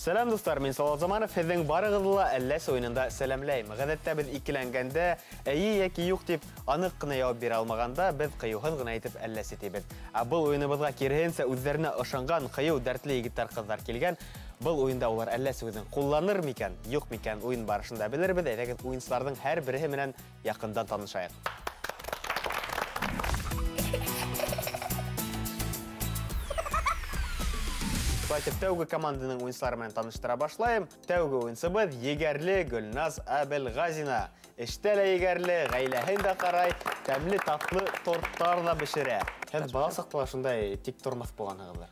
Сәлам достар, мен Салават Заманов, һеҙҙең барығыҙҙы әлләс ойынында сәләмләйем. Ғәҙәттә біз икеләнгәндә, әйе яки юҡ дип аныҡ ҡына яуап бирә алмағанда, біз ҡыйыуһыҙ ғына итеп әлләс итебеҙ. Был ойыныбыҙға киреһенсә үҙҙәренә ышанған ҡыйыу дәртле егеттәр ҡыҙҙар килгән. Был ойында улар әлләс үҙен ҡулланыр микән, юҡ микән ойын барышында белербеҙ. Әйҙәгеҙ уйынсыларҙың һәр береһе менән яҡындан танышайыҡ. Тәүге команданың уйынсылары менән таныштыра башлайым. Тәүге уйынсыбыҙ егәрле Гөлназ Әбелғазина. Эштә лә егәрле, ғаиләһен дә ҡарай, тәмле татлы торттар да бешерә. Һеҙ бала саҡта шундай тик тормаҫ булғанһығыҙҙыр.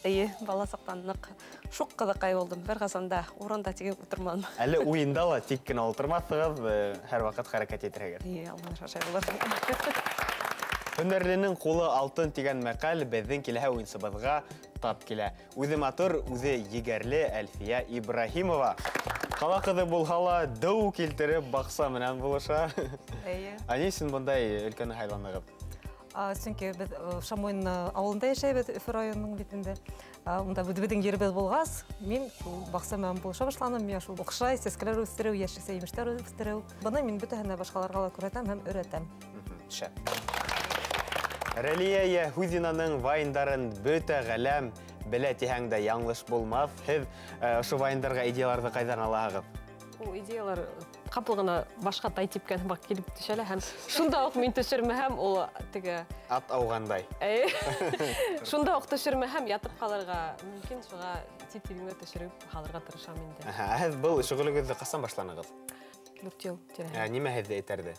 Эйе, бала саҡтан ныҡ шуҡ ҡыҙыҡай булдым. Бер ҡасан урында тигеп ултырманым. Әле уйында ла тик кенә ултырмаҫһығыҙ, һәр ваҡыт хәрәкәт итергән. Эйе, Алла шашай булыр. Һөнәрленең ҡулы алтын тигән мәҡәл беҙҙең киләһе уйынсыбыҙға тап килә. Үҙе матур, үҙе егәрле Әлфиә Ибраһимова. Ҡала ҡыҙы булһа ла дыу килтереп баҡса менән булыша. Ни өсөн бындай өлкәне һайланығыҙ? Сөнки беҙ Шамойн ауылында йәшәйбеҙ, Өфө районының битендә. Унда беҙҙең еребеҙ булғас, мин баҡса менән булыша башланым. Миңә шул оҡшай, сәскәләр үҫтереү, йәшелсә емештәр үҫтереү. Быны мин бөтәһенә башҡаларға ла күрһәтәм һәм өйрәтәм. Рәлиә Яһүҙинаның вайындарын бөтә ғаләм белә тиһәң дә яңлыш булмаҫ. Һеҙ ошо вайындарға идеяларҙы ҡайҙан алаһығыҙ? Ул идеялар ҡапыл ғына башҡа тай типкән һымаҡ килеп төшәлә һәм шунда уҡ мин төшөрмәһәм, ул теге ат ауғандай. Шунда уҡ төшөрмәһәм, ятып ҡалырға мөмкин, шуға тип-тибеңә төшөрөп ҡалырға тырышам инде. Һеҙ был шөғөлөгөҙҙө ҡасан башланығыҙ? 4 йыл тирәһендә. Нимә һеҙҙе этәрҙе?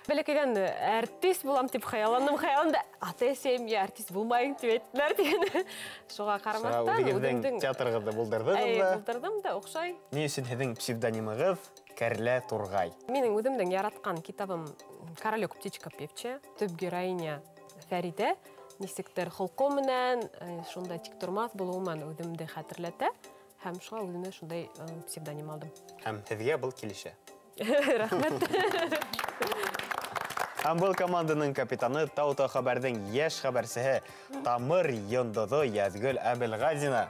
Бәләкәйҙән артист булам тип хыялланым. Хыялымда ата-әсәйем артист булмайың тип әйттеләр дигән. Шуға ҡарамаҫтан үҙегеҙҙең театрығыҙҙы булдырҙығыҙ да? Булдырҙым да, оҡшай. Ни өсөн һеҙҙең псевдонимығыҙ Кәрлә Турғай? Минең үҙемдең яратҡан китабым «Королек, птичка, певчая». Төп героиня Фәридә нисектер холҡо менән, шунда тик тормаҫ булыуы менән үҙемде хәтерләтә. Һәм шуға үҙемә шундай псевдоним алдым. Һәм һеҙгә был килешә? Рәхмәт. Һәм был команданың капитаны Тау-Тау хәбәрҙең йәш хәбәрсеһе Тамыр йондоҙо Яҙгөл Әбелғазина.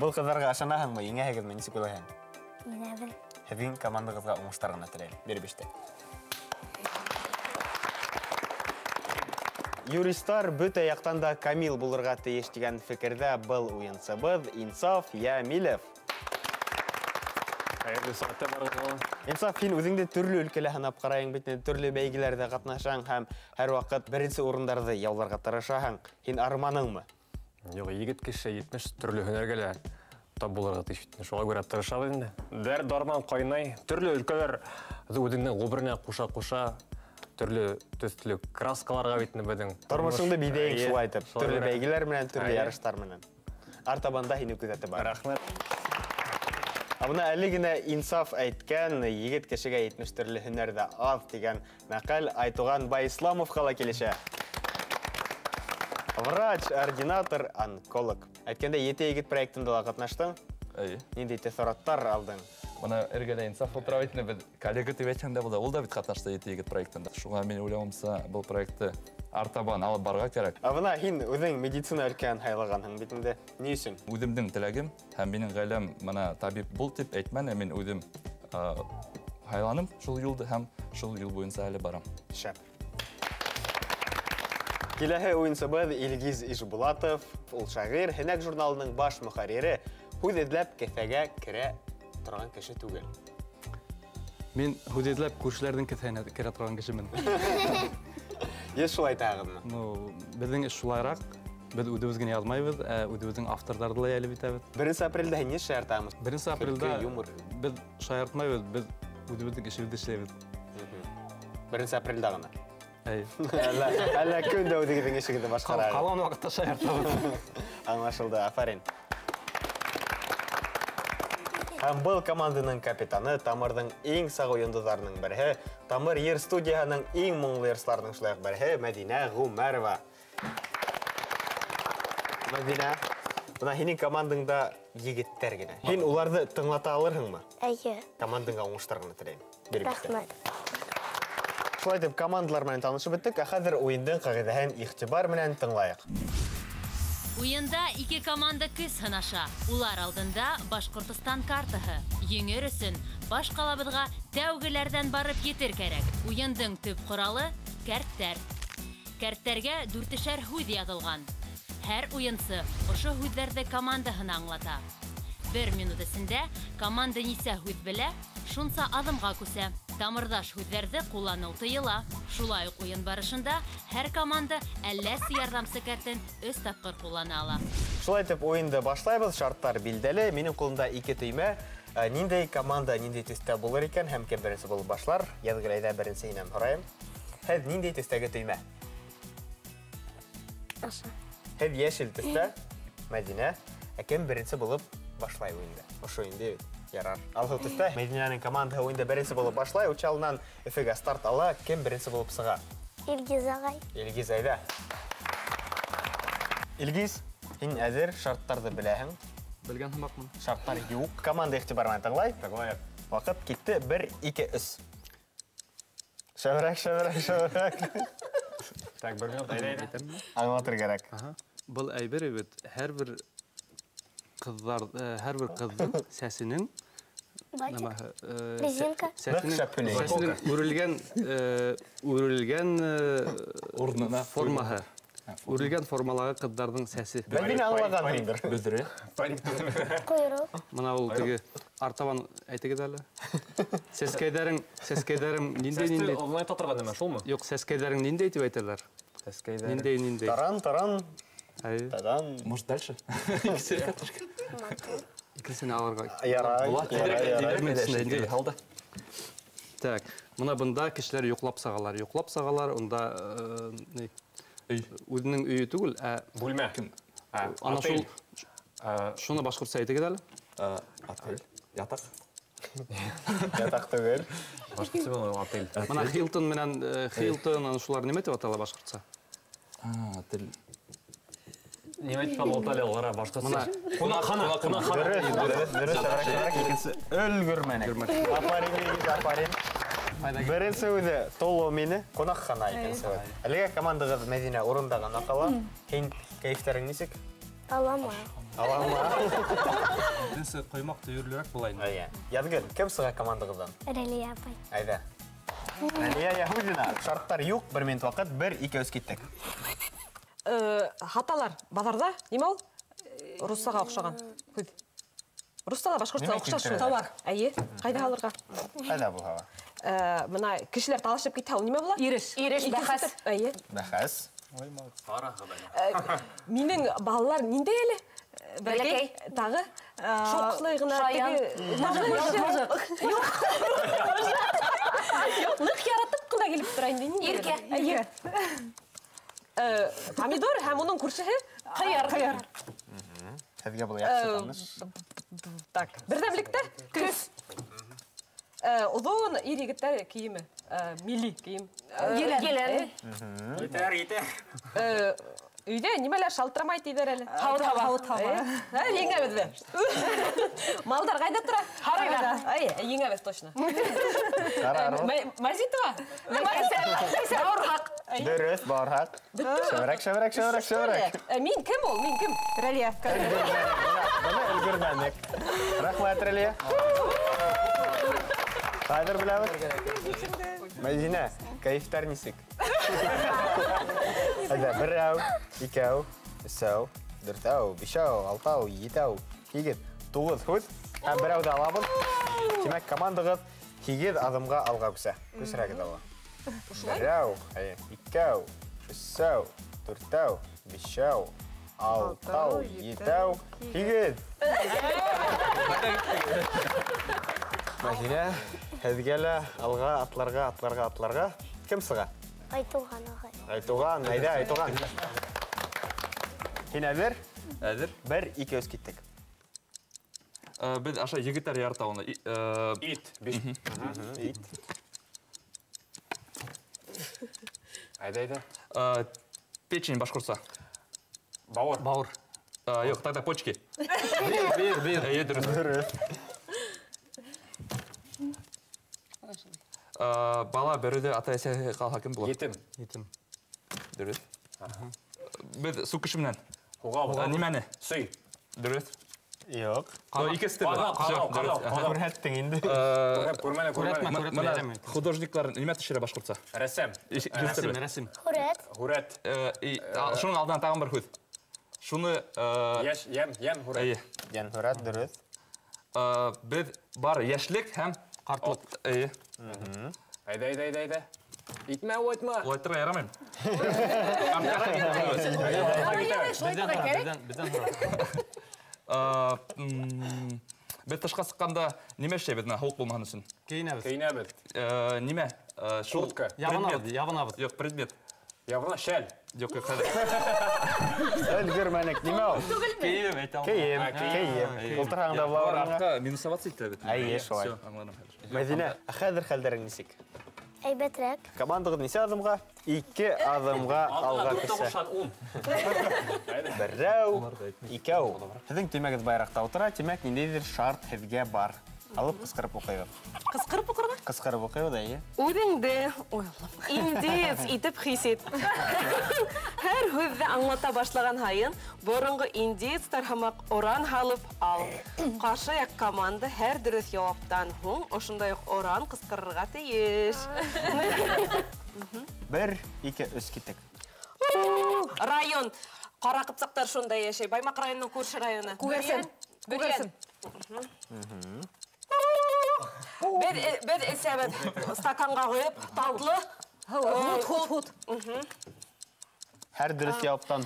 Был ҡыҙҙарға ашанаһыңмы, еңәһегеҙме, нисек уйлайһың? Еңәбеҙ. Һеҙҙең командағыҙға уңыштар ғына теләйем. Биреп иште. Юристар бөтә яҡтан да камил булырға тейеш дигән фекерҙә был уйынсыбыҙ Инсаф Йәмилев. Инсаф, һин үҙеңде төрлө өлкәлә һынап ҡарайың бит, төрлө бәйгеләрҙә ҡатнашаң һәм һәр ваҡыт беренсе урындарҙы яуларға тырышаһың. Һин арманыңмы? Юҡ, егет кеше 70 төрлө һөнәргә лә тап булырға тейеш бит. Шуға күрә тырышабыҙ инде. Дарман ҡайнай, төрлө өлкәләр үҙеңдең ғүмеренә ҡуша-ҡуша, төрлө төҫлө краскаларға бит беҙҙең. Тормошоңдо биҙәйең шулай итеп, төрлө бәйгеләр менән, төрлө ярыштар менән. Артабанда һине күҙәтеп бар. Рәхмәт. Бына әле генә Инсаф әйткән, егет кешегә 70 төрлө һөнәрҙә аҙ тигән мәҡәл Айтуған Байисламовҡа ла килешә. Врач, ординатор, онколог. Әйткәндә 7 егет проектында ла ҡатнаштың. Ниндәй тәьҫораттар алдың? Бына эргәлә Инсаф управительный беҙ коллега тип әйткәндә булды. Ул да бит ҡатнашты 7 егет проектында. Шуға мин уйлауымса, был проектты артабан алып барырға кәрәк. Бына һин үҙең медицина өлкәһен һайлағанһың бит инде. Ни өсөн? Үҙемдең теләгем һәм минең ғаиләм мына табип бул тип әйтмәне, мин үҙем һайланым шул юлды һәм шул юл буйынса әле барам. Шәп. Киләһе уйынсыбыҙ Илгиз Ишбулатов. Ул шағир, Һөнәк журналының баш мөхәррире. Һүҙ эҙләп кеҫәгә керә торған кеше түгел. Мин һүҙ эҙләп күршеләрҙең кеҫәһенә керә торған кешемен. Еш шулай тағыҙмы? Беҙҙең эш шулайыраҡ. Беҙ үҙебеҙ генә яҙмайбыҙ, үҙебеҙҙең авторҙарҙы ла йәлеп итәбеҙ. 1 апрелдә һин ни шаяртабыҙ? 1 апрелдә беҙ шаяртмайбыҙ, беҙ үҙебеҙҙең эшебеҙҙе эшләйбеҙ. 1 апрелдә ғына? Әйе. Әллә көндә үҙегеҙҙең эшегеҙҙе башҡарабыҙ? Ҡалған ваҡытта шаяртабыҙ. Аңлашылды, афарин. Һәм был команданың капитаны Тамырҙың иң сағыу йондоҙҙарының береһе, Тамыр ер студияһының иң моңло йырсыларының шулай уҡ береһе Мәҙинә Ғүмәрова. Мәҙинә, бына һинең командаңда егеттәр генә. Һин уларҙы тыңлата алырһыңмы? Әйе. Командаңа уңыштар ғына теләйем. Рәхмәт. Шулай итеп, командалар менән танышып бөттөк, ә хәҙер уйындың ҡағиҙәһен иғтибар менән тыңлайыҡ. Уйында ике команда көс һынаша. Улар алдында Башкортстан картаһы. Еңер өсөн баш калабызга тәүгеләрдән барып етер кәрәк. Уйындың төп коралы кәрттәр. Кәрттәргә 4-шәр һүз язылган. Һәр уенчы ошо һүзләрне командаһына аңлата. 1 минут эчендә команда нисә һүз белә, шунса адымга күсә. Тамырдаш һүзләрне куллану тыела. Шулай ук уен барышында һәр команда әлләсе ярдәмче кәртен 3 тапкыр куллана ала. Шулай итеп уенды башлайбыз, шарттар билдәле. Минем кулымда 2 төймә. Ниндәй команда ниндәй төстә булыр икән һәм кем беренче булып башлар? Язгырайда беренчесеннән һорайм. Һез ниндәй төстәге төймә? Һез яшел төстә, Мәдинә. Кем беренче булып башлай уенда? Ошо инде ярар. Алгы төстә Мәдинәнең командаһы уенда беренче булып башлай. Учалынан Өфөгә старт ала. Кем беренче булып сыга? Илгиз агай. Илгиз айда. Илгиз, һин әзер шарттарды беләһең. Белгән һымакмын. Шарттар юк. Команда игътибарына тыңлай. Тыңлай. Вакыт китте. 1, 2, 3. Шабрак. Так, бер минут әйдә. Аңлатыр кирәк. Был әйбер бит һәрбер кыздың сәсенең Резинка. сәсенең үрелгән Урынына формаһы. Үрелгән формалағы кыздардың сәсе. Мәдинә аңлагандыр. Бүлдірі. Койрык. Мына ул теге артабан әйтегез әле. Сәскәйләрең ниндәй? Онлайн татырган нема, шулмы? Юк, сәскәйләрең ниндәй дип әйтәләр? Сәскәйдә. Ниндәй? Таран. Ай, Тадан. Может, дальше? икесен алырга. Ярай. Қалды. Так, мына бында кешеләр йоклап сагалар, онда үзенең өйе түгел, Бүлмә. ана шул шуны башкортса әйтегез әле. Отель. Ятақ. Ятак түгел. Башкортча булган отель. Мына Хилтон менән Хилтон аны шулар неме дип атала башкортса? Отель. Неме дип аталалар башкортча? Кунакхана. Дөрес, икенче өлгөрмәнек. Апарин. Беренче үзе толо мине кунакхана икенче. Әлегә командагыз Мәдинә урындаган акала. Һин кайфтарың нисек? Алама. Беренче коймак төйүрлерәк булайын. Ая. Ядгыр, кем сыга командагыздан? Рәлия апай. Айда. Әлия Яһудина, шарттар юк, 1 минут вакыт, 1, 2, 3 киттек. Хаталар базарда, неме ол? Руссаға оқшаған. Руссада башқұртса оқшашы тауар. Әйе, қайда алырға? Қайда бұл хава? Мына кішілер талашып кетті, ол неме бола? Иреш, бәхәс. Әйе. Бәхәс. Менің балалар ненде әлі? Бәлекей. Тағы? Шоқсылай ғына. Шаян. Лық яратып қына келіп тұрайын. Ирке. Әйе. Помидор һәм оның күршігі? Қияр. Һеҙгә был яҡшы таныш. Так, берҙәмлектә көс. Оҙон ир-егеттәр кейеме, милли кейем. Елен. Етер. Өйдә нимәләр шалтырамай тиҙәр әле? Һауыт һава. Еңәбеҙ бе? Малдар ҡайҙа тора? Һарайҙа. Еңәбеҙ точно. Мазитова? Бауырһаҡ. Дөрөҫ, бауырһаҡ. Шәүрәк. Мин кем ул? Мин кем? Рәлиә. Бына өлгөрмәнек. Рәхмәт, Рәлиә. Ҡайҙыр беләбеҙ? Мәдинә, кайфтар нисек? Әйҙә, 1, 2, 3, 4, 5, 6, 7, 8, 9 һүҙ һәм берәүҙе алабыҙ. Тимәк, командағыҙ 8 аҙымға алға күсә. Күсерәгеҙ алға. 1, 2, 3, 4, 5, 6, 7, 8. Мәдинә, һеҙгә лә алға, атларға. Кем сыға? Айтуған агай. Айтуған, әйдә, Айтуған. Һин әҙер? Әзір. 1, 2, 3 киттек. Біз аша егеттер яртауына. Ит. Ит. Әйдә. Печень башқұрса. Бауыр. Yok, тогда почки. Bir. Әйе, дұрыс. Бала беруде ата-әсәге қалға кім болады? Етім. Дұрыс. Біз су кішімнен. Немені? Сүй. Дұрыс. Yok. Икесі де Көрһәттең инде. Мына художниклар неме төшерә башкортса? Рәсем. Рәсем. Хүрәт. Хүрәт. Шуның алдан тагын бер хүз. Шуны Яш, ям, хүрәт. Ян хүрәт дөрес. Без бар яшьлек һәм картлык. Айда. Итмә, ойтма. Лайтырга ярамый. Без тышка сыкканда неме эшләйбез мына халык булмаган өчен? Кейнәбез. Неме? Шул Куртка. Ябынабыз. Yok, предмет. Ябына шәл. Yok. Өлгөрмәнек нимә ул? Кейем әйтә Кейем. Култыраңда буларга. Артка минусоваться итә бит. Әйе, шулай. Всё, аңладым хәзер. Мәдинә, хәзер хәлдәрең нисек? Әйбәтрәк. Командагыз нисә адымга? 2 адымга алга китсә. Берәү, икәү. Һезнең тимәгез байракта утыра, тимәк ниндидер шарт һезгә бар. Алып кыскырып укыйбыз. Кыскырып укырга? Кыскырып укыйбыз, әйе. Үҙеңде, ой Аллам, индеец итеп хис ит. Һәр һүҙҙе аңлата башлаган һайын, боронғо индеецтар һымаҡ оран һалып ал. Ҡаршы яҡ команда һәр дөрөҫ яуаптан һуң ошондай уҡ оран ҡысҡырырға тейеш. 1, 2, 3 киттек. Район. Ҡара ҡыпсаҡтар шунда йәшәй. Баймаҡ районының күрше районы. Күгәрсен. Беҙ эсәбеҙ стаканға ҡуйып, татлы. Һут. Һәр дөрөҫ яуаптан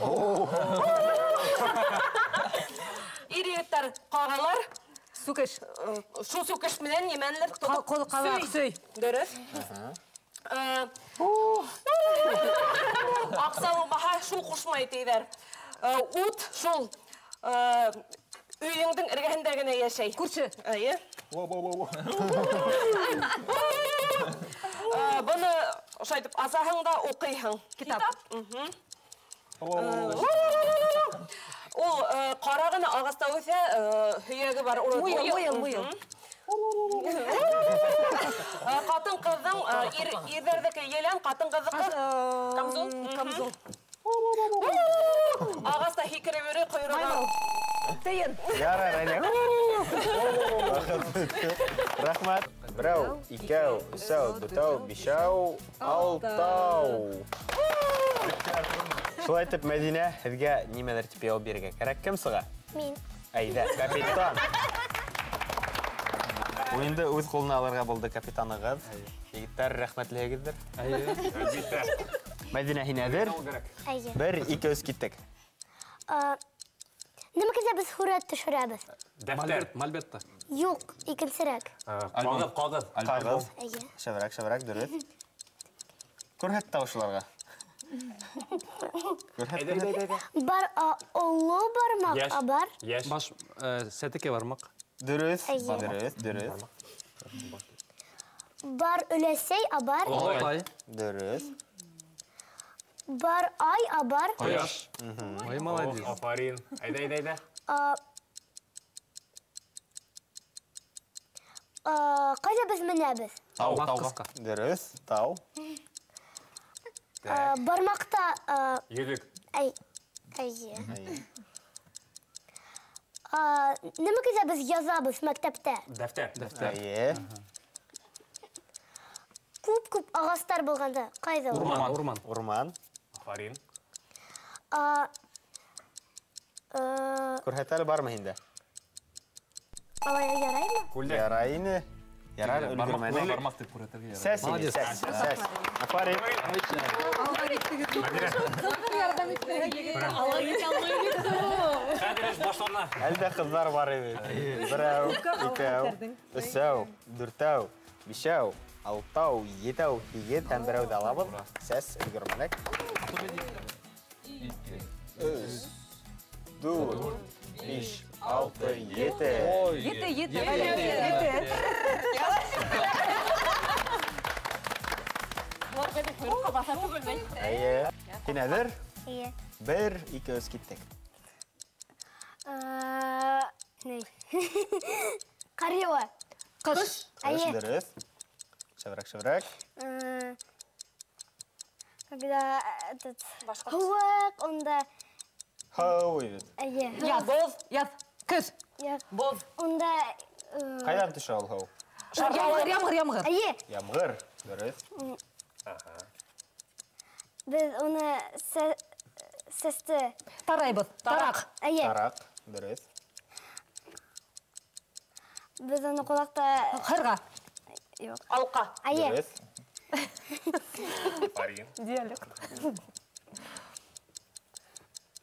Ир-егеттәр ҡағалар. Сүкеш. Шул сүкеш менән нимәнелер Ҡалаҡ сөй. Дөрөҫ. Аҡса булмаһа, шул ҡушмай тиҙәр. Ут шул өйөңдөң эргәһендә генә йәшәй. Күрше. Әйе. Быны ошайтып асаһың да уҡыйһың. Китап. Ул ҡара ғына ағаста үҫә, һөйәге бар. Муйыл. Ҡатын ҡыҙҙың ирҙәрҙеке елән, ҡатын ҡыҙҙыҡы камзул. Ағаста һикереп йөрөй ҡойроған. Тейен. Ярар, әйе. Рәхмәт. Берәү, икәү, өсәү, дүртәү, бишәү, алтау. Шулай итеп, Мәдинә, һеҙгә нимәлер тип яуап бирергә кәрәк. Кем сыға? Мин. Әйҙә, капитан. Уйынды үҙ ҡулына алырға булды капитаныгыҙ. Егеттәр, рәхмәтлеһегеҙҙер. Мәдинә, һин әҙер? Әйе. 1, 2, 3 киттек. Нимә китә без хүрәт төшөрәбез? Дәфтәр. Мальбетта. Юк, икенсерәк. Ҡағыҙ. Ҡағыҙ. Әйе. Шәберәк, дөрөҫ. Күрһәт тауышларға. Бар оло бармаҡ, бар. Яш. Баш сәтеке бармаҡ. Дөрөҫ. Әйе. Дөрөҫ. Бар өләсәй, бар. Алтай. Дөрөҫ. Бар ай, бар. Ҡояш. Ой, молодец. Афарин. Айда. Ҡайҙа без менәбеҙ? Тауға. Дөрөҫ. Тау. Бармаҡта... Йөҙөк. Әйе. Нимә китә без язабыз мәктәптә? Дәфтәр. Әйе. Күп ағастар булғанда. Ҡайҙа ул? Урман. Урман. Афарин. Күрһәтәле бармы һиндә? Алай яраймы? Ярай ине. Ярар, өлгөрмәнек. Бармак дип күрәтергә ярамый. Сәс ине, сәс. Афарин. Хәҙер эш башлана. Әлдә ҡыҙҙар бар ине. Берәү, икәү, өсәү, дүртәү, бишәү, алтау, етәү, һигеҙ һәм берәүҙе алабыҙ. Сәс, өлгөрмәнек. 3, 4, 5, 6, 7. Әйе. Һин әҙер? Әйе. 1, 2, 3 киттек. Ҡарйыуы. Ҡыш. Әйе. Дөрөҫ. Шәберәк. Когда һыуыҡ, онда... Хау ебет. Әйе. Яз. Боз. Яз. Көз. Яз. Боз. Онда... Қайдан түші ал хау? Ямғыр. Әйе. Ямғыр. Дұрыс. Біз оны сәсті... Тарайбыз. Тарақ. Әйе. Тарақ. Дұрыс. Біз оны қолақта... Қырға. Yok. Алқа. Әйе. Дұрыс. Диалект.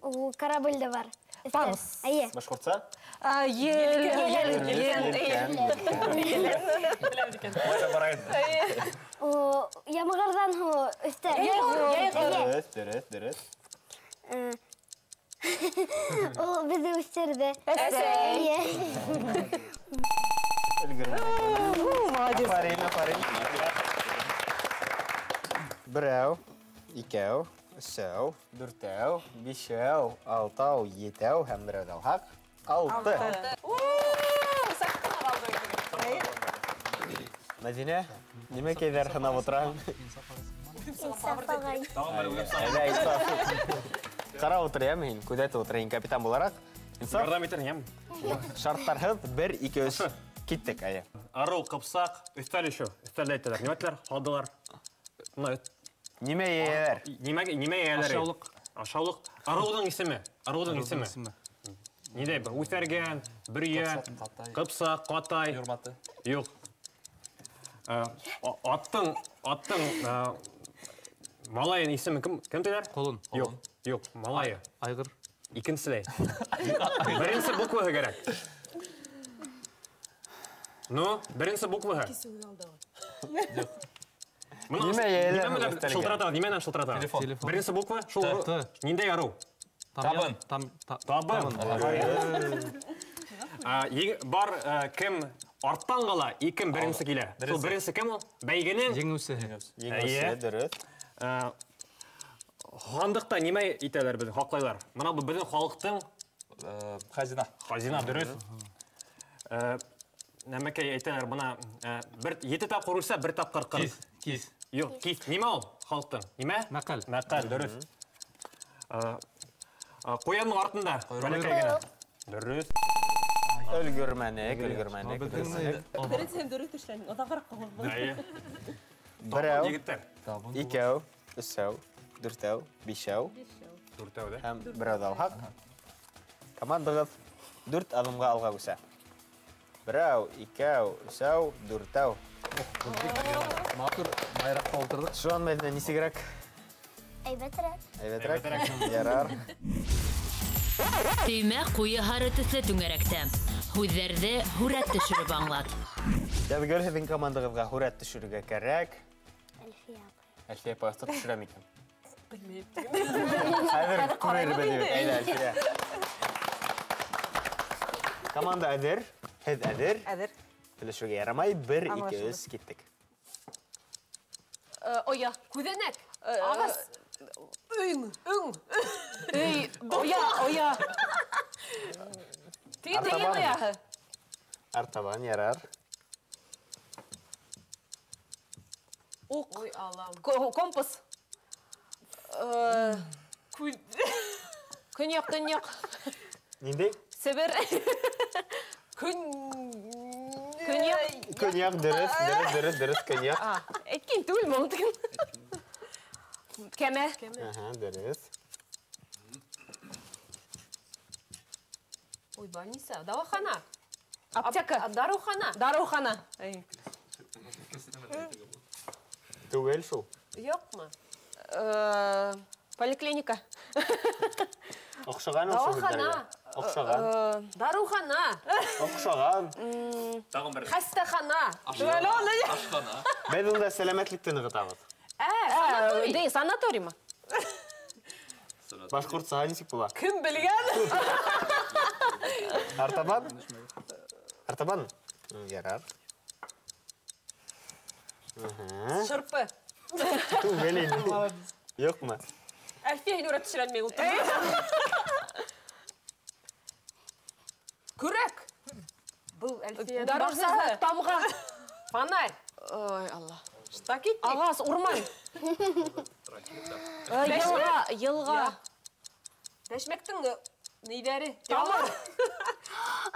Ол корабль да бар. Парус. Әйе. Башқұртса? Ямғырдан үсті. Дұрыс. Ол бізді өстерді. Әйе. Афарин. Бірәу, икәу, үшәу, дүртәу, бишәу, алтау, етәу, һәм берәү далхақ. 6. Мәдинә, нимә кейдәр хынап отыраң? Қара отыр, мин күдәтеп отырайын капитан буларак. Ярдәм итәрен, ям. Шарттарһыз 1, 2, 3 киттек, әйе. Ару, капсак, өстәл еще. Өстәлдә әйтәләр. Нимәтләр? Халдылар. Нимә ияләр? Нимә ияләр? Ашаулык. Арудың исеме. Ниндәй бер үсәргән, бөрьян, капсак, катай. Юрматы. Юк. Аттың малайын исеме кем диләр? Колун. Юк, малайы. Айгыр. Икенчесе. Беренче букваһы кирәк. Ну, беренче букваһы. Нимә ияләр? Шылтырата, нимәнән шылтырата? Телефон. Беренче буква шул. Ниндәй ару? Табын. Табын. Бар кем арттан кала, икем беренче килә. Шул беренче кем ул? Бәйгенең Җиңүсе. Еңүсе, дөрес. Хандыкта нимә итәләр без, хаклайлар? Менә бу безнең халыктың Хазина. хазина дөрес. Нәмәкәй әйтәләр бuna бер 7 тапкыр үрсә, 1 тапкыр кыр. Кис. Юк, кис. Нимә ул халыктың? Нимә? Мәкаль. Мәкаль, дөрес. Куянның артында. Бәләкәй генә. Дөрес. Өлгөрмәнек. Берәү, Егеттер. икәү, өсәү, дүртәү, бишәү, Дүртәүдә. һәм берәү далхақ. Командағыз 4 адымға алға үсә. Берәү, икәү, өсәү, дүртәү. Матур байракта ултырдык. Şu an Мәдинә нисегерәк? Әйбәтерәк. Ярар. Төймә куе һары төсле түңәрәктә. Һүҙҙәрҙе һүрәт төшөрөп аңлат. Яҙгөл һеҙҙең командағыҙға һүрәт төшөрөргә кәрәк. Әлфия. Әлфиә паста төшөрәм икән. Хәҙер күрербеҙ ебеҙ. Әйҙә, Әлфиә. Команда әҙер. Һеҙ әҙер. Әҙер. Белешеүгә ярамай. 1, 2, 3 киттек. Оя. Күҙәнәк. Ағас. Өң. Өй. Оя. Артабан. Ояһы. Артабан, ярар. Уҡ. Ой, Аллам. Компас. Көньяҡ. Ниндәй? Себер. Көньяҡ. Коньяк, дөрөс, коньяк. Әйткән түгелме ул? Кәмә. Аха, дөрөс. Ой, больница. Дауахана. Аптека. Дарухана. Түгел шул. Юҡмы? Поликлиника. Оҡшаған ул шул. Оҡшаған. Дарухана. Оҡшаған. Хастахана. Ашхана. Беҙ унда сәләмәтлекте нығытабыҙ. Санаторий. Санаториймы? Башҡортсаға нисек була? Кем белгән? Артабан? Артабан? Ярар. Шырпы. Түгел инде. Юҡмы? Әлфиә һин үрәт төшөрәлмәй ултыр. Күрәк. Был Әлфиә. Дорожный тамға. Фонарь. Ой, Алла. Что китте? Ағас, урман. Йылға. Дәшмәктің нейдәрі? Ялан.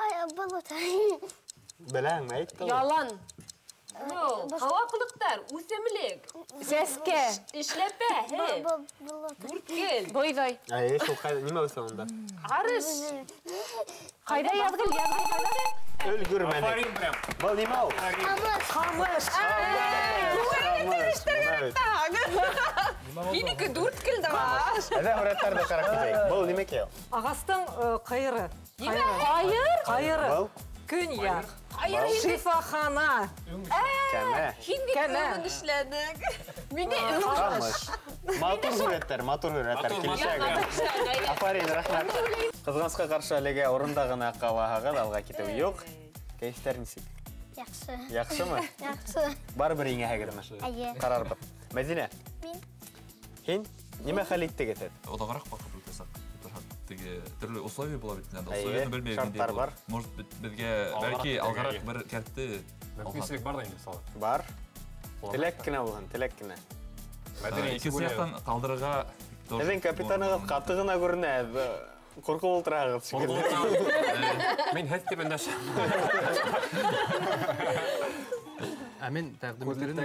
Ай, болот. Біләң, мәйт қылы. Ялан. Қала қылықтар, үсемілік. Сәске. Ішләпә, хе. Болот. Бүрткел. Бойдай. Ай, шул қайда, неме өсі онда? Арыш. Қайда ядғыл, Өлгірмәді. Бұл неме ол? Камыш. Менікі дүрткел да var. Әді ұраттарды қарап кетейік. Бұл неме ке? Ағастың қайыры. Қайыр? Қайыры. Бұл? Күн яқ. Шифахана. Кәмә. Кәмә. Ішләдік. Қалмыш. Матур хүреттер. Келешегі. Афарин, рахмат. Қызғансқа қаршы әлеге орындағына қалағағын алға кетеу yok. Кәйістер несек? Яқшы. Яқшы ма? Яқшы. Бар бір еңе әгірмі? Әйе. Қарар бір. Мәдина, Мен. хен неме қалетті кетеді? Одағырақ бақып өтесақ. Түрлі условия бола бетін. Әйе, шарттар бар. Может, бізге бәлки алғарақ бір кәртті Мүмкіншілік бар да енді мысалы. Бар. Тілек кіне болған, тілек кіне. Екі сияқтан қалдырыға... Әзен капитанығыз қатығына көріне, қорқы олтырағыз шүкірді. Мен хәт деп өндәш. Мен тәқдім етерін,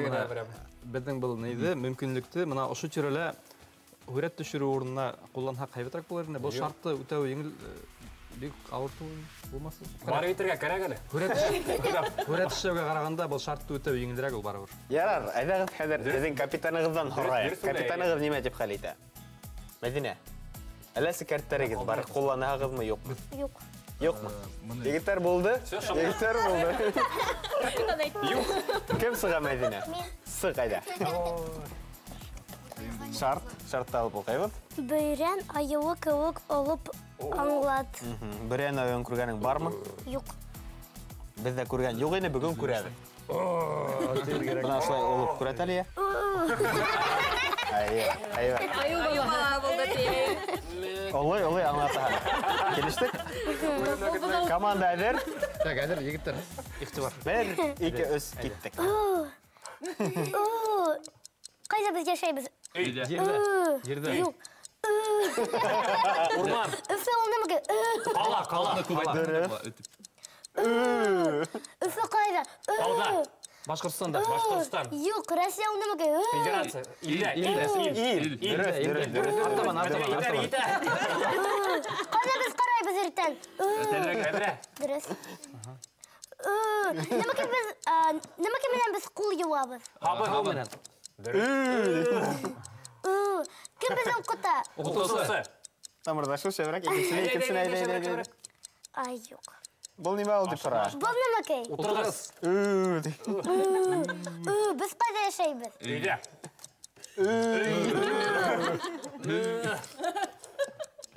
біздің бұл нейді, мүмкінлікті, мына ұшы түрілі хүрет түшіру орнына қолданға қайбетірек боларында, бұл шартты өтәу еңіл бек ауырту болмасы. Бар етерге кәрәк әлі. Хүрет түшеуге қарағанда бұл шартты өтәу еңілірек ол бары бұр. Ярар, айдағыз қәдір, әзен капитанығыздан хорайық. Капитанығыз неме деп қалейді? Мәдина, әләсі кәрттәрігіз бар, қолданағыз мы, yok mu? Yok. Yok mu? Егеттер болды? Егеттер болды. Кім сыға Мәдина? Сық айда. Шартты алып оқайбыз. Бөйрен айылы кылык олып аңлат. Бірен ойын көргенің бар ма? Yok. Бізде көрген жоқ ені бүгін көреді. Бұна шылай олып көрет әлия? Айыба болды дейін. Олай аңлатаған. Келіштік? Команда әдір. Так, әдір, егіттер, ехті бар. Бір, екі, үз, кеттік. Қайда біз yaşayбыз? Жерді. Yok. Урман. Үфі ол немеге? Қала. Үфі қайда? Башқұртстанда. Yok, Россия ол немеге? Федерация. Дұрыс. Артаман. Қайда біз қарайбыз ертен? Дұрыс. Немеге менен біз қол юабыз? Қауменен. Кім біз оқыта? Оқытусы. Тамырдашу шеврек, екіншісіне айдай. Ай, yok. Бұл неме ол деп сұра? Бұл немеге? Отырғыз. Біз қайда yaşayбыз? Үйде.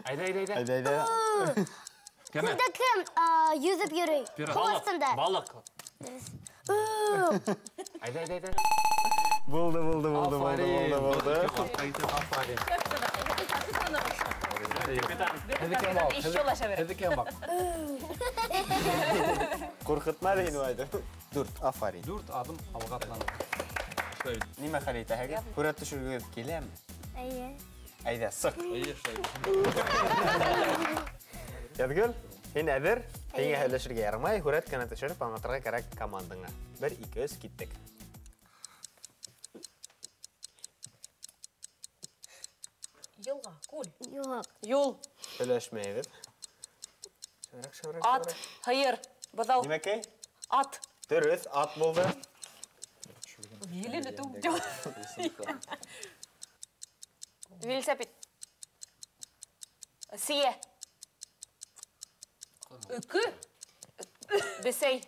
Айда. Burada kim yüzüp yürüyor? Kol üstünde. Балық. Болды. Әдікен бақ. Қорқытма дейін ойды. Дүрт, афарин. Дүрт адым алға атланды. Неме қалейті әге? Көрет түшірге келем? Әйе. Айда, сық. Ядгүл, сен әдір, теңе әлішірге ярмай, көрет кәні түшіріп, аңатырға кәрәк командыңа. Бір, екі, өз, кеттік. Yılға, көл. Yok. Yol, Өләшмейбіз. ат, хайыр, бадау, Неме кей? ат. Дөріс, ат болды. Елені түп. Велосипед. Сие. Үкі. Бесей.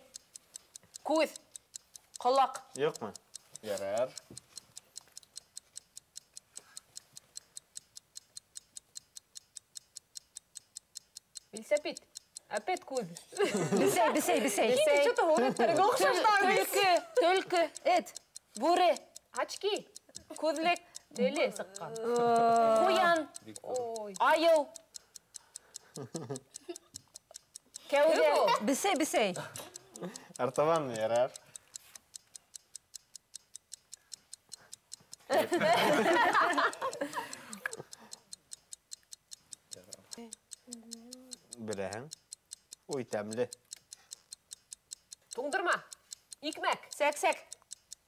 Көз. Құлақ. Yok mu? Yarar. Велосипед. Опять көз. Бісей. Что-то ғылыптарға ұқсастарыңыз. Түлкі. Эт. Бүрі. Очки. Көзлек. Теле сыққан. Қоян. Айыл. Кәуде. Бісей. Артаван yarar. Біләһің. Ой, тәмлі. Туңдырма. Икмәк, сәк-сәк.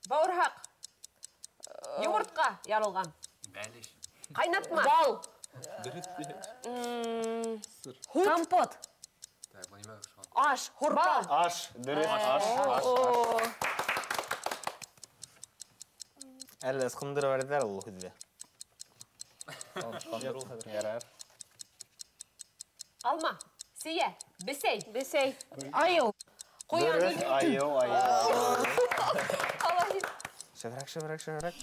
Бауырхақ. Йомыртқа ярылған. Қайнатма. Бал. Компот. Аш, хорпа. Аш, дұрыс, аш. Әлі ысқындыры бәрдер ұлы күзде. Алма. Сие. Бесей. Бесей. Айыл. Дұрыс, Қоян. айыл. Шыбырақ.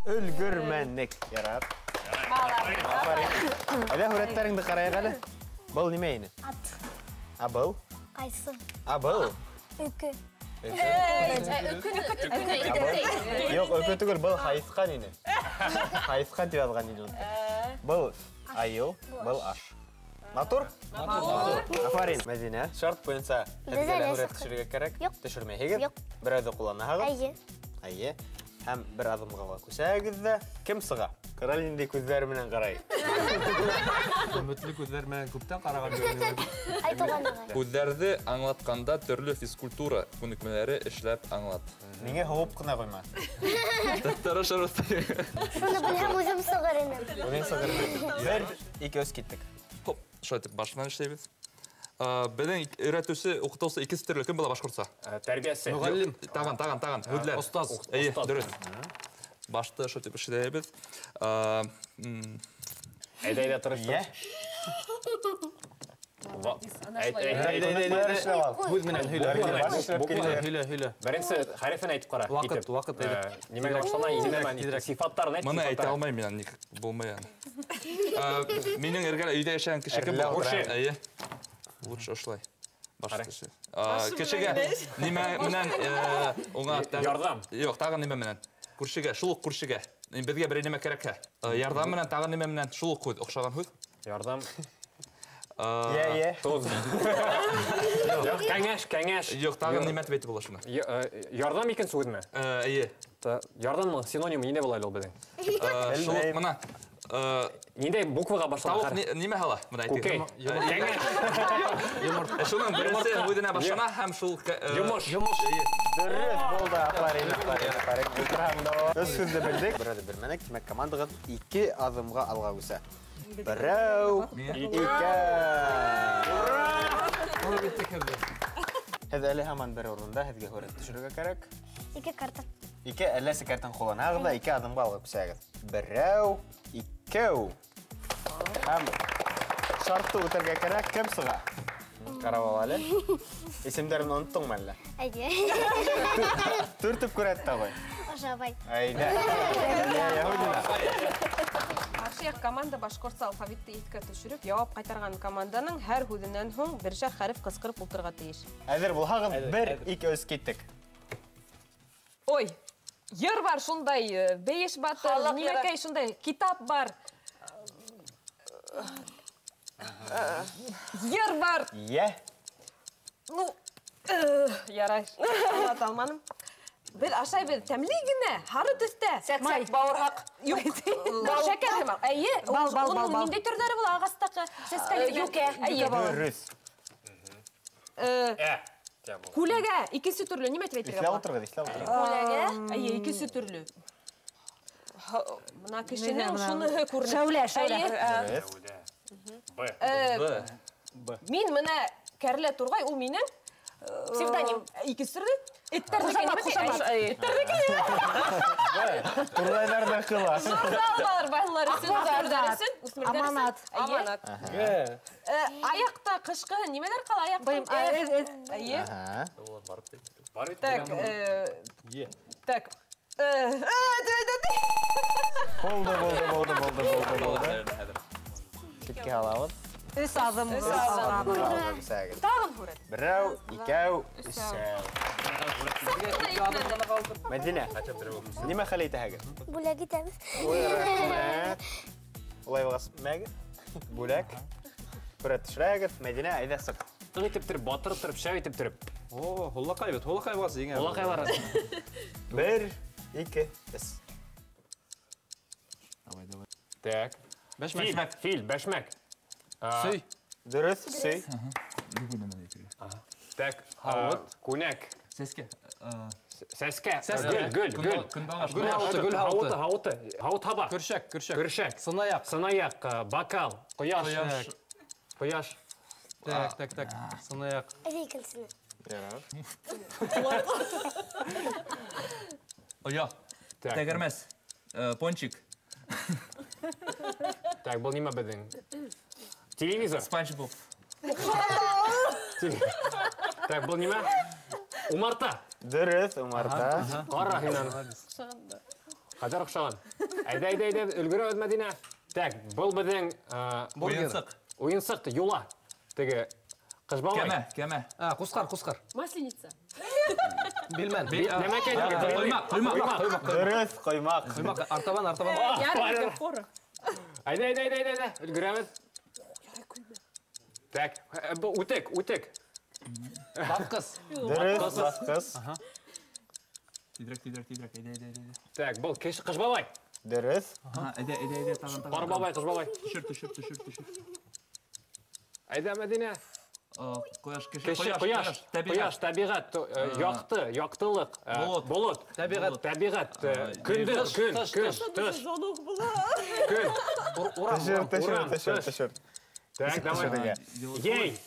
Үлгірмәнік. Ярар. Әлі хүрәттәріңді қарайық әлі. Бұл неме ені? Ат. А, бұл? Қайсы. А, бұл? Үкі. Yok, öpü tügül, бұл қайысқан ені. Қайысқан деп алған ені. Бұл айыл, бұл аш. Натур? Афарин. Мәдина, шарт бойынша әдгелі хүрет түшірге керек? Түшірмейгіз? Бір әді құланағыз? Айы. Һәм бір адымға көсәгізді. Кім сыға? Каролиндей көздеріменен қарай. Үмітлі көздер менен көптен қараған көрінеді. Айтуғанаға. Көздерді аңлатқанда түрлі физкультура күнікмелері ішләп аңлат. Неге хоп қына қойма? Тәттәрі шарықты. Шуны білһәм өзім сығыр енем. Өзің сығыр. Бір, екі өз кеттік. Хоп, шайтып башынан ішлейбіз. Бәден үйретуші, оқытусы екісі түрлі кім бұла башқұртса? Тәрбиясы. Мұғалім. Таған. Хөдлер. Ұстаз. Әйе, дұрыс. Башты шайтып ішлейбіз. Әйді тұрыштыр. Көз менен хүйлі. Бірінші харифін айтып қара. Вақыт еді. Немелі ұқсана, сифаттарын айт. Мұны айта алмай менен никак болмай. Менің әргәл үйде яшаған кіші кім бар? Әйе. Лучше ошлай. Башты. Кішіге неме менен оңа... Ярдам. Йоқ, тағын неме менен. Күршіге, шұлық күршіге. Бізге бір неме керек. Ярдам менен, тағын неме менен шұлық қойды. Оқшаған қойды. Ярдам. Е. Тоз. Кәңәш. Йоқ, тағын неме тібеті бола шына. Ярдам екен суғыды ма? Әйе. Ярдамның синонимы не болайлы ол бәден? Шұлық мұна. Нендей букваға башлана Тауық неме хала? Көкей. Шының бірінші өйдіне башына һәм шұлық... Юмош. Дұрыс болды, афарин. Өз сөзді білдік. Бір әді бірменік, демек командығыз 2 адымға алға өсі. Бірәу, 2. Һеҙ әлі һаман бір орында, һеҙге көрет түшірігі керек. 2 картон. 2 әлләсі кәртін қоланағы да 2 адымға алға көсәгіз. Бірәу, 2. Һәм шартты өтірге керек, кім сыға? Қарап алалы. Есімдерін ұнттың мәлі? Әйе. Түртіп көретті ғой. Ожабай. Айда. Қаршыяқ команда башқұртса алфавитті еткі түшіріп, жауап қайтарған команданың әр хүдінен хоң бірші харif қысқырып ұлтырға тейіш. Әзір бұл хағыз 1-2 өз кеттік. Ой, ер бар шундай, бейіш батыр, немекей шундай, китап бар. Ер бар. Е. Ну, ярай, аңлат алманым. Біз ашай біз тәмлігіне, хары түсті. Сәк-сәк, бауырхақ. Юк, шәкер хемақ. Әйе, оның нендей түрдері бұл ағастақы? Юке, әйе. Дұрыс. Күләге, ikisi түрлі, неме тібет Ислам отырғыз, ислам отырғыз. Күләге, әйе, ikisi түрлі. Мұна кішінің шуны көрініп. Шәуле. Мен мұна кәрілі тұрғай, ол менің псевдоним. Ikisi түрлі. Тұрғайлардан қылас. Байлар үшін. Аманат. Аяқта қышқы немелер қал аяқта? Әйе. Так. Болды. Кетке алауыз. Үс адым. Тағын көрет. Бірәу, 2, 3. Мәдина, неме қалайты әгі? Бүләк етеміз. Олай бағас мәгі? Бүләк. Көрет түшірәгіз, Мәдина, әйді сық. Тұқ етіп тұрып, батырып тұрып, шәу етіп тұрып. О, холлақай бет, холлақай бағасы ең әр. Олақай бар. 1, 2, 3. Так. Бәшмәк. Фил, бәшмәк. Сөй. Дөрес, сөй. Так, күнәк. Сәске. Сәске. Гүл. Хауыт табақ. Күршәк. Сынаяқ. Бокал. Құяш. Так. Сынаяқ. Икенчесіне. Ояқ. Тәгәрмәс. Пончик. Так, бұл неме біздің? Телевизор. Спанч Боб. Так, бұл неме? Умарта. Дөрес, умарта. Қара хинан. Қадар ұқшаған. Айда, үлгірі өз Мәдина. Так, бұл біздің ойынсық, юла. Теге, қышбалай. Кәмә. Құсқар. Масленица. Білмен. Неме кәйді? Құймақ. Дөрес, қоймақ. Артабан. Айда, үлгіреміз. Так, үтік. Баққыз. Дөрес, басқыз. Тидрек. Айда. Так, бұл қышбалай. Дөрес. Айда. Қарбалай, қышбалай. Түшір. Айда, Мәдина. Құяш. Құяш, табиғат, яқтылық, болот, табиғат, күндіз, күн, Түшір. Так, давай. Ей,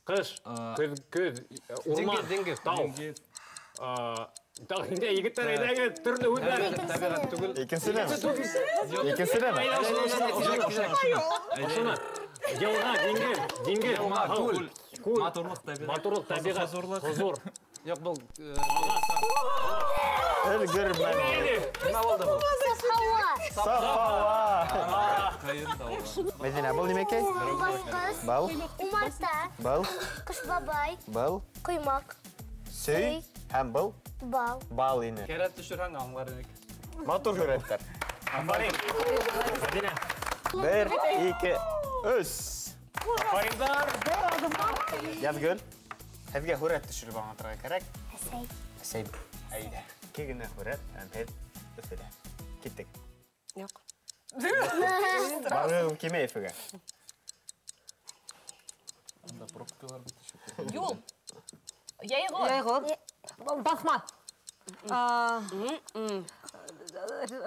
қыш, күз, урман, тау. Тағында егіттер айдағы түрлі өндер. Екіншілі ме? Осына, елға, деңгер, матурлық, табиғат, хұзур. Жоқ, бұл... Үлгір мәне. Сафауа. Мәдина, бұл немеке? Басқыз. Бал. Умарта. Бал. Құш бабай. Бал. Құймақ. Сөй. Һәм бұл. Бал. Бал ені. Кәрәт түшір аңа аңлар емек. Матур хүреттер. Афарин. Мәдина. 1, 2, 3. Афариндар. Язгүл. Һеҙгә хүрәт төшөрөп аңлатырға кәрәк. Әсәй. Әсәй. Әйҙә. Кегенә хүрәт, һәм өҫөлә. Киттек. Юк. Барғығым кеме ефеге. Юл. Яйғор. Басма.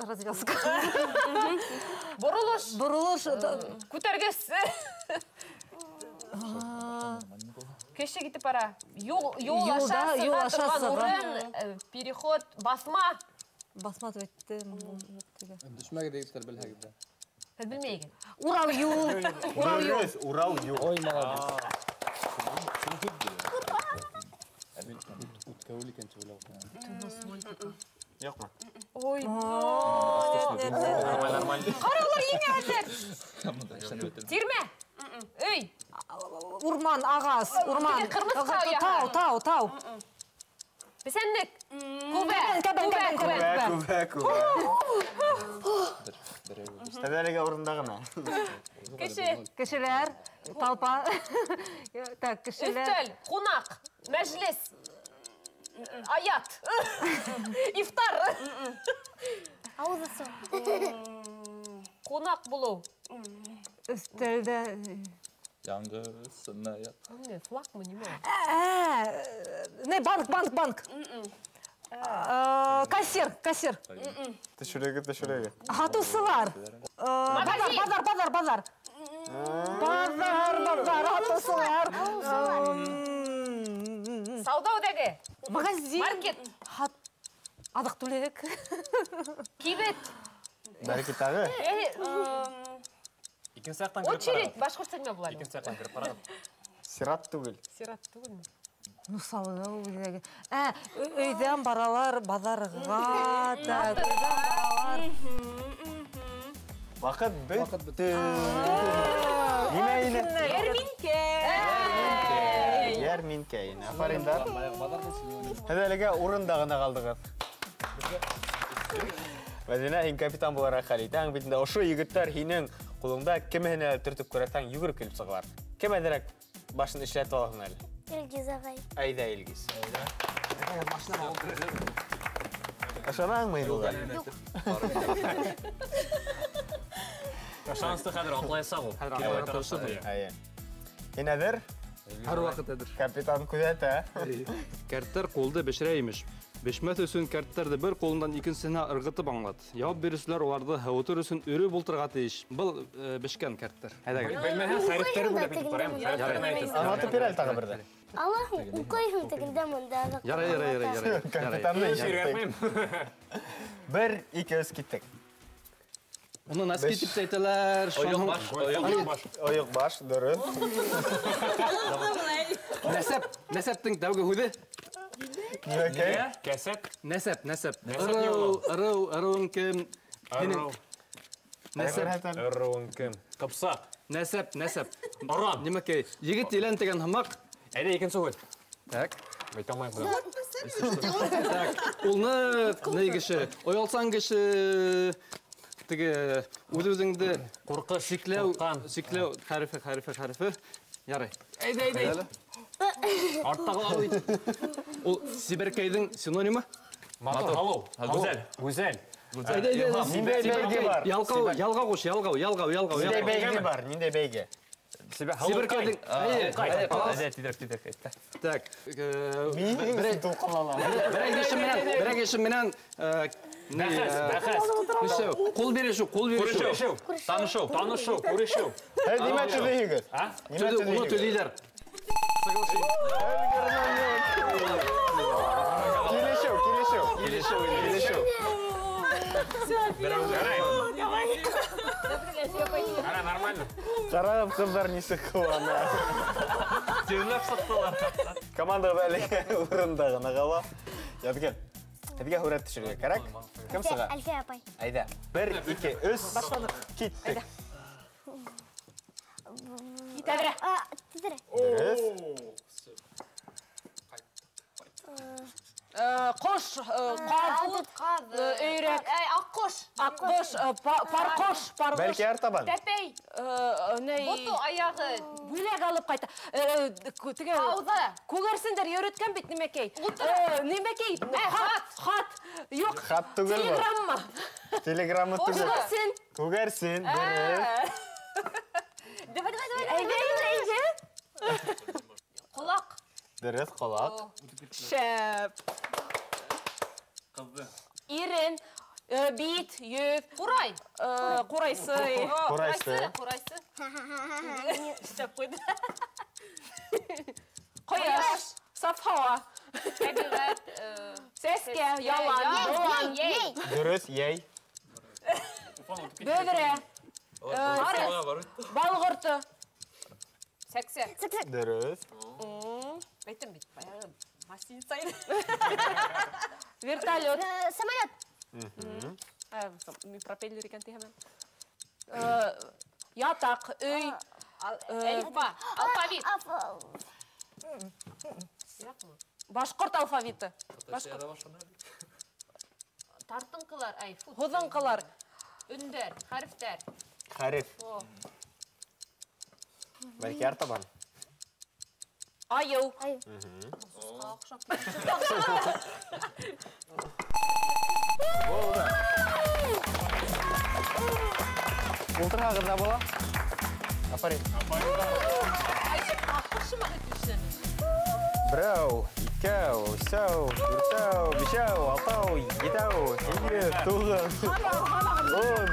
Развязка. Бұрылыш. Көтергес. Кеше кетіп бара. Юл ашасы тұрған орын, переход, басма. Басма төйтті. Düşmәге дейіптер біл әгіді. Білмейген. Урал юл. Дөрес, Урал юл. Ой, молодец. Yok mu? Ой, Normal. қаралар еме әзір. Терме. Өй. Урман, ағас, урман. Қырмыз қау Тау. Бесенлік. Көбе. Күбә. Стәдәлеге орындағына. Кешелер, талпа. Так, кешелер. Үстел, қонақ, мәжіліс, аят, ифтар. Аузысы. Қонақ болу. Үстелде. Яңғы сынаяқ. Не, флаг мı, не ме? Не, банк. Кассир. Төшірегі. Хатусылар. Базар. Хатусылар. Сауда өдегі. Магазин. Маркет. Адық түлек. Кибет. Бәрекет тағы. Очередь. Башқұрт сәлме болады. Сират түгіл. Сират түгіл ме? Сауда өдегі. Өйден баралар базарға. Вақыт бітті. Неме? Ярминке. Афариндар. Һәдәлеге урындағына қалдығыз. Мәдина, һин капитан буларак хәлитәң битендә ошо егеттәр һинең кулыңда кемеһенә төртеп күрәтәң йөгереп килеп сыгылар. Кем әдерәк башын эшләтеп аласың әле? Илгиз ағай. Әйдә, Илгиз. Ышанаңмы инде? Шансты қадыр аплайса ғол. Ен әдір? Әр вақыт әдір. Капитан күзәт, Кәрттер қолды бешірейміш. Бешмәт өсін кәрттерді бір қолынан икінсіне ырғытып аңлады. Яуап берісілер оларды хауытыр өсін өрі болтырға тейіш. Бұл бешкен кәрттер. Бәлмәһен хайрықтары бұл әпетіп барайым. Анаты перәл тағы бірді. Аллахым, ұқойым тегінде мұндағы. Ярай. Капитанны ешіргеймін. Бір, екі өз кеттік. Оны нас кетіп сәйтілер. Ойық баш, дұрын. Нәсәптің дәугі хүді? Кәсәп. Нәсәп. Ырыуын кім? Ырыуын кім? Қыпсақ. Нәсәп. Ұран. Немекей, егіт елен деген хамақ. Әйде екен соғыд. Так. Байталмай бұда. Так, ұлны нәйгіші, ойалсан кіші, тігі өзіңді Қорқыш, сиклеу, қорқан. харифі. Ярай. Әйде. Арттағы алып. Ол сиберкейдің синонимы? Матыр. Халау. Гүзәл. Ніндей бәйге бар? Ялға қош, ялғау. Ніндей бәйге бар? Ніндей бәйге? Сиберкейдің... Так. Мен Бірәк ешім менен... Қол берешу. Танышу. Көрешу. Неме түлейгіз? Оны төлейлер. Келешеу. Ана, нормально. Қарағып қыздар несі қыланы. Терлеп сықтылар. Командаға әлігі ұрындағына қала. Ядген, әдіге хүрәт түшірге кәрәк. Кім сыға? Әлфе апай. Айда. 1, 2, 3. Кеттік. Тәдірі. Qo'sh, qavut, öyrek, аққош, парқош, Бәлкі әр табан. тәпей, бұты аяғы, бөлек алып қайта. Қауды. Көгерсіндер үйреткен бет немекей. Немекей, хат, yok. Хат түгіл бұл. Телеграмма. Телеграммы түгіл. Көгерсін. Құлақ. Дұрыс, қолақ. Шәп. Ирен, бит, өп. Құрай. Құрайсы. Штеп қойды. Қояш. Сафхауа. Сәске, ялан. Дұрыс, ей. Бөбіре. Балғырты. Сәксе. Дұрыс. Бәйтім бит, баяғы бассейн сайын. Вертолет. Самолет. Пропеллер екен тейхемен. Ятақ, өй. Әлифба, алфавит. Башқұрт алфавиті. Тартынқылар, Хозынқылар. үндер, харифтер. Хариф. Бәлкі әр табан. Айыл. Болды. Ултыр ағырда бола. Апарин. Бірау, икәу, сәу, үртәу, бешәу, алтау, етәу, 8, 9, 10.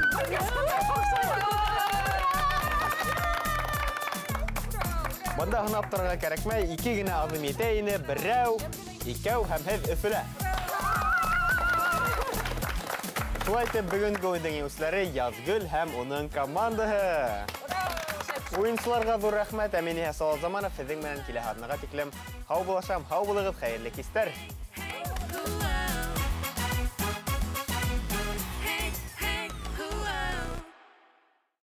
Бында ғынаптарға кәрәкмәй, 2 генә адым етәйіні, бірәу, икәу һәм һеҙ өфөлә. Шулайтып бүгінгі ойындың еусләре Язгөл һәм оның командаһы. Уйынсыларға ҙур рәхмәт, Әминә Салат Заманов һеҙҙең менән килә һатнаға тиклем. Һау булашам, һау булығыҙ, хәйерле кистәр.